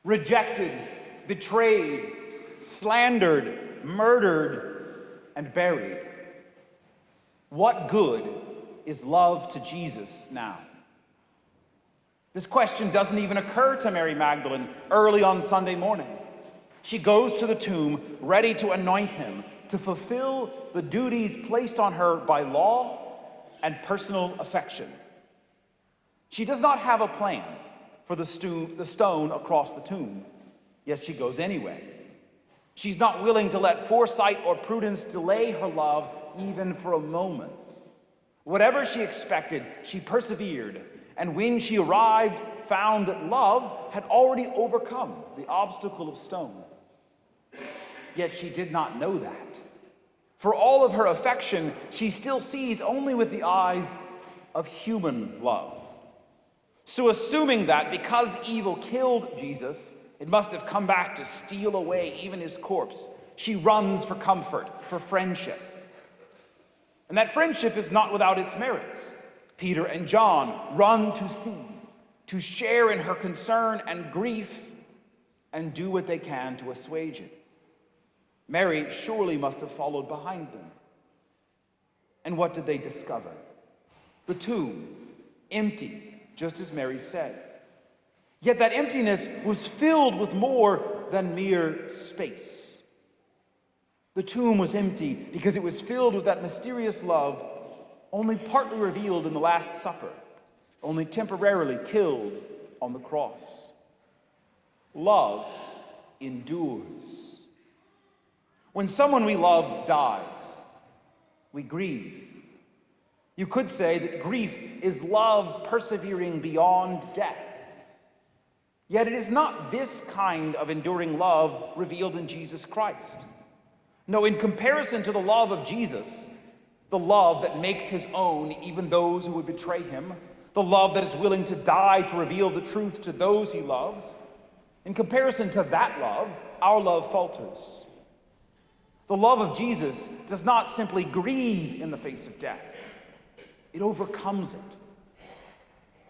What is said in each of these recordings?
rejected, betrayed, slandered, murdered, and buried. What good is love to Jesus now? This question doesn't even occur to Mary Magdalene early on Sunday morning. She goes to the tomb ready to anoint him, to fulfill the duties placed on her by law and personal affection. She does not have a plan for the stone across the tomb, yet she goes anyway. She's not willing to let foresight or prudence delay her love even for a moment. Whatever she expected, she persevered, and when she arrived, found that love had already overcome the obstacle of stone. Yet she did not know that. For all of her affection, she still sees only with the eyes of human love. So assuming that because evil killed Jesus, it must have come back to steal away even his corpse, she runs for comfort, for friendship. And that friendship is not without its merits. Peter and John run to see, to share in her concern and grief, and do what they can to assuage it. Mary surely must have followed behind them. And what did they discover? The tomb, empty, just as Mary said. Yet that emptiness was filled with more than mere space. The tomb was empty because it was filled with that mysterious love only partly revealed in the Last Supper, only temporarily killed on the cross. Love endures. When someone we love dies, we grieve. You could say that grief is love persevering beyond death. Yet it is not this kind of enduring love revealed in Jesus Christ. No, in comparison to the love of Jesus, the love that makes his own even those who would betray him, the love that is willing to die to reveal the truth to those he loves, in comparison to that love, our love falters. The love of Jesus does not simply grieve in the face of death. It overcomes it.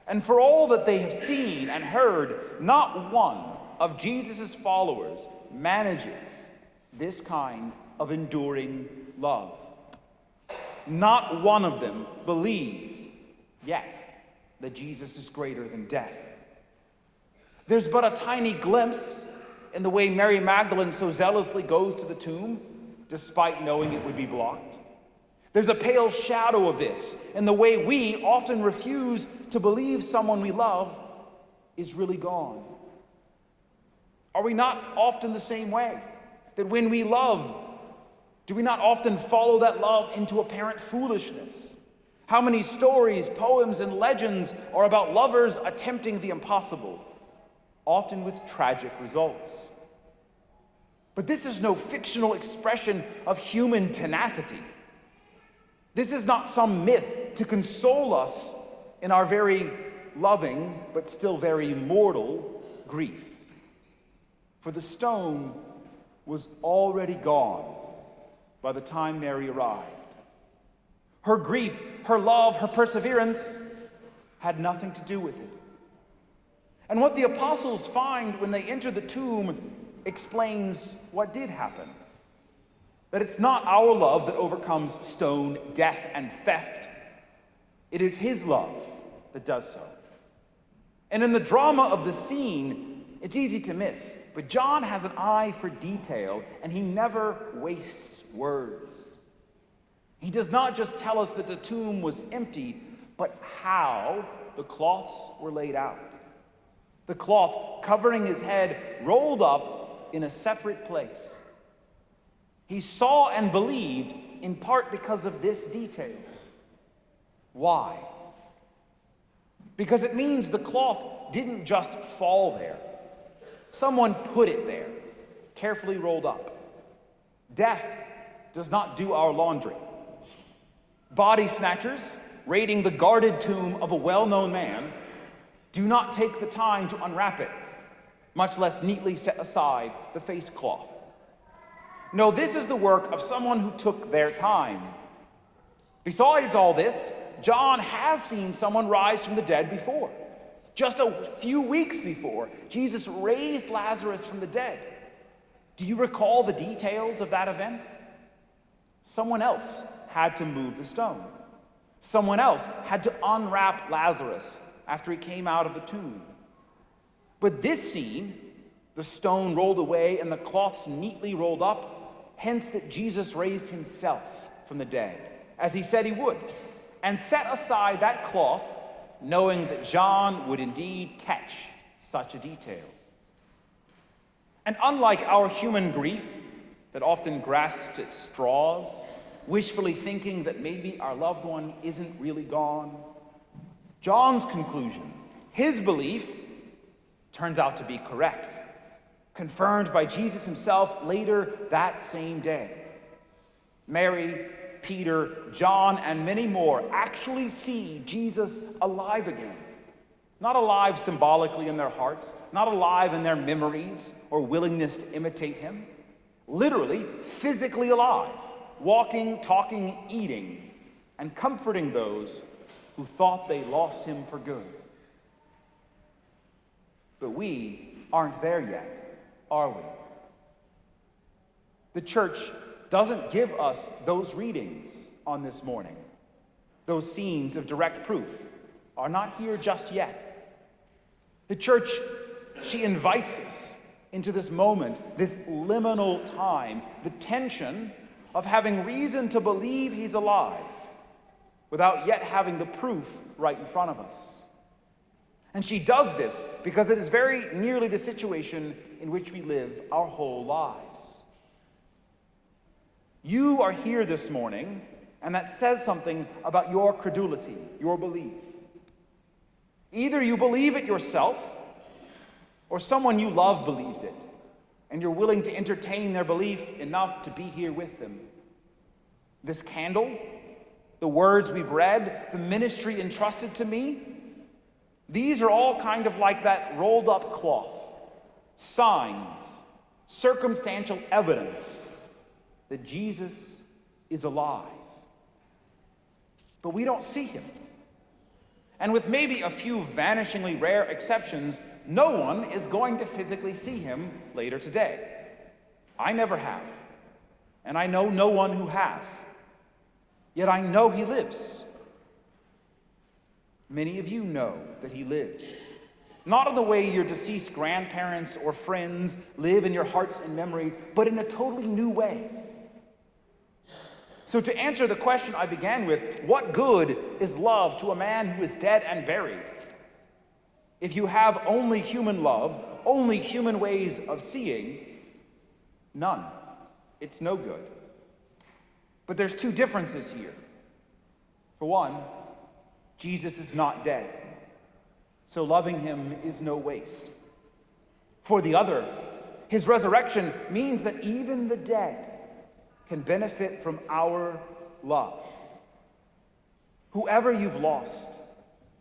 And for all that they have seen and heard, not one of Jesus' followers manages this kind of enduring love. Not one of them believes yet that Jesus is greater than death. There's but a tiny glimpse in the way Mary Magdalene so zealously goes to the tomb, despite knowing it would be blocked. There's a pale shadow of this in the way we often refuse to believe someone we love is really gone. Are we not often the same way? That when we love, do we not often follow that love into apparent foolishness? How many stories, poems, and legends are about lovers attempting the impossible, often with tragic results? But this is no fictional expression of human tenacity. This is not some myth to console us in our very loving, but still very mortal grief. For the stone was already gone by the time Mary arrived. Her grief, her love, her perseverance had nothing to do with it. And what the apostles find when they enter the tomb explains what did happen. That it's not our love that overcomes stone, death, and theft. It is his love that does so. And in the drama of the scene, it's easy to miss, but John has an eye for detail, and he never wastes words. He does not just tell us that the tomb was empty, but how the cloths were laid out. The cloth covering his head rolled up in a separate place. He saw and believed in part because of this detail. Why? Because it means the cloth didn't just fall there. Someone put it there, carefully rolled up. Death does not do our laundry. Body snatchers, raiding the guarded tomb of a well-known man, do not take the time to unwrap it, much less neatly set aside the face cloth. No, this is the work of someone who took their time. Besides all this, John has seen someone rise from the dead before. Just a few weeks before, Jesus raised Lazarus from the dead. Do you recall the details of that event? Someone else had to move the stone. Someone else had to unwrap Lazarus after he came out of the tomb. But this scene, the stone rolled away and the cloths neatly rolled up, hence that Jesus raised himself from the dead, as he said he would, and set aside that cloth, knowing that John would indeed catch such a detail. And unlike our human grief that often grasps at straws, wishfully thinking that maybe our loved one isn't really gone, John's conclusion, his belief, turns out to be correct, confirmed by Jesus himself later that same day. Mary, Peter, John, and many more actually see Jesus alive again. Not alive symbolically in their hearts, not alive in their memories or willingness to imitate him. Literally, physically alive, walking, talking, eating, and comforting those who thought they lost him for good. But we aren't there yet, are we? The church doesn't give us those readings on this morning. Those scenes of direct proof are not here just yet. The church, she invites us into this moment, this liminal time, the tension of having reason to believe he's alive without yet having the proof right in front of us. And she does this because it is very nearly the situation in which we live our whole lives. You are here this morning, and that says something about your credulity, your belief. Either you believe it yourself, or someone you love believes it, and you're willing to entertain their belief enough to be here with them. This candle, the words we've read, the ministry entrusted to me, these are all kind of like that rolled up cloth, signs, circumstantial evidence that Jesus is alive. But we don't see him. And with maybe a few vanishingly rare exceptions, no one is going to physically see him later today. I never have. And I know no one who has. Yet I know he lives. Many of you know that he lives. Not in the way your deceased grandparents or friends live in your hearts and memories, but in a totally new way. So to answer the question I began with, what good is love to a man who is dead and buried? If you have only human love, only human ways of seeing, none. It's no good. But there's two differences here. For one, Jesus is not dead, so loving him is no waste. For the other, his resurrection means that even the dead can benefit from our love. Whoever you've lost,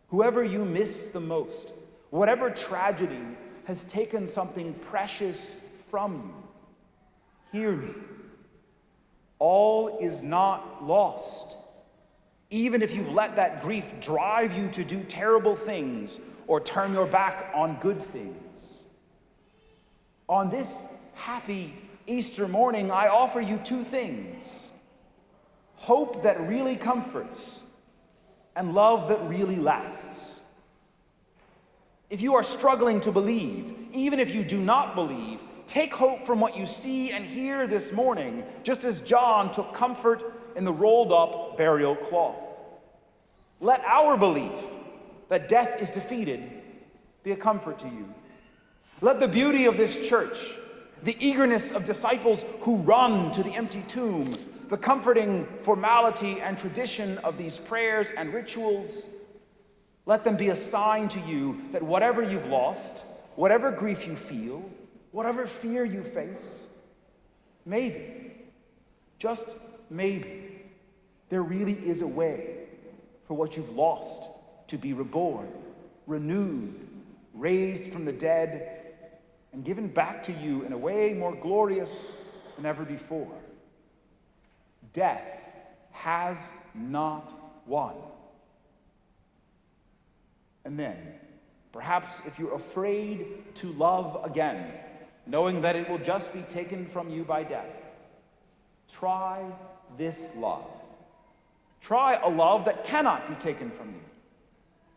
whoever you miss the most, whatever tragedy has taken something precious from you, hear me. All is not lost. Even if you've let that grief drive you to do terrible things or turn your back on good things. On this happy Easter morning, I offer you two things: hope that really comforts and love that really lasts. If you are struggling to believe, even if you do not believe, take hope from what you see and hear this morning, just as John took comfort in the rolled up burial cloth. Let our belief that death is defeated be a comfort to you. Let the beauty of this church, the eagerness of disciples who run to the empty tomb, the comforting formality and tradition of these prayers and rituals, let them be a sign to you that whatever you've lost, whatever grief you feel, whatever fear you face, maybe, just maybe, there really is a way for what you've lost to be reborn, renewed, raised from the dead, and given back to you in a way more glorious than ever before. Death has not won. And then, Perhaps if you're afraid to love again, knowing that it will just be taken from you by death, try this love. Try a love that cannot be taken from you.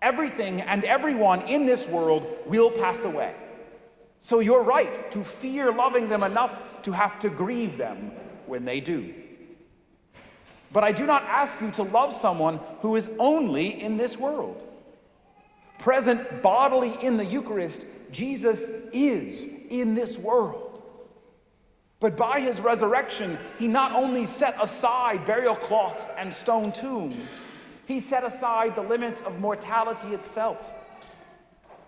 Everything and everyone in this world will pass away. So you're right to fear loving them enough to have to grieve them when they do. But I do not ask you to love someone who is only in this world. Present bodily in the Eucharist, Jesus is in this world. But by his resurrection, he not only set aside burial cloths and stone tombs, he set aside the limits of mortality itself.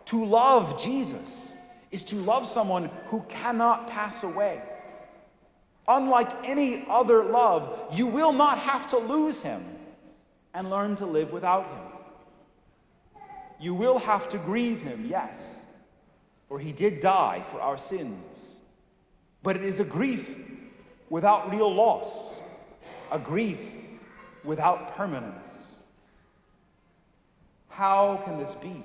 To love Jesus is to love someone who cannot pass away. Unlike any other love, you will not have to lose him and learn to live without him. You will have to grieve him, yes, for he did die for our sins. But it is a grief without real loss, a grief without permanence. How can this be?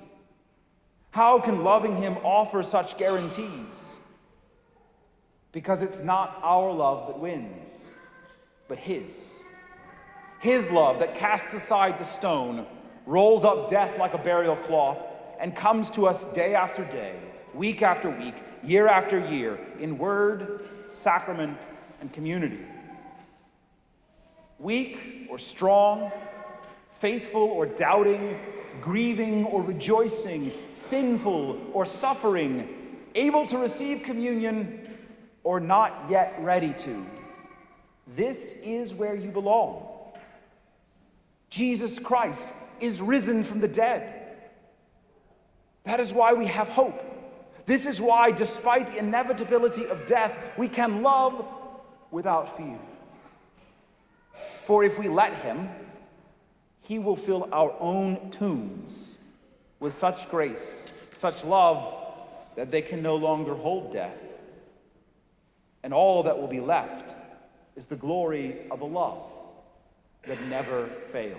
How can loving him offer such guarantees? Because it's not our love that wins, but his. His love that casts aside the stone, rolls up death like a burial cloth, and comes to us day after day, week after week, year after year, in word, sacrament, and community. Weak or strong, faithful or doubting, grieving or rejoicing, sinful or suffering, able to receive communion or not yet ready to. This is where you belong. Jesus Christ is risen from the dead. That is why we have hope. This is why, despite the inevitability of death, we can love without fear. For if we let him, he will fill our own tombs with such grace, such love, that they can no longer hold death. And all that will be left is the glory of a love that never fails.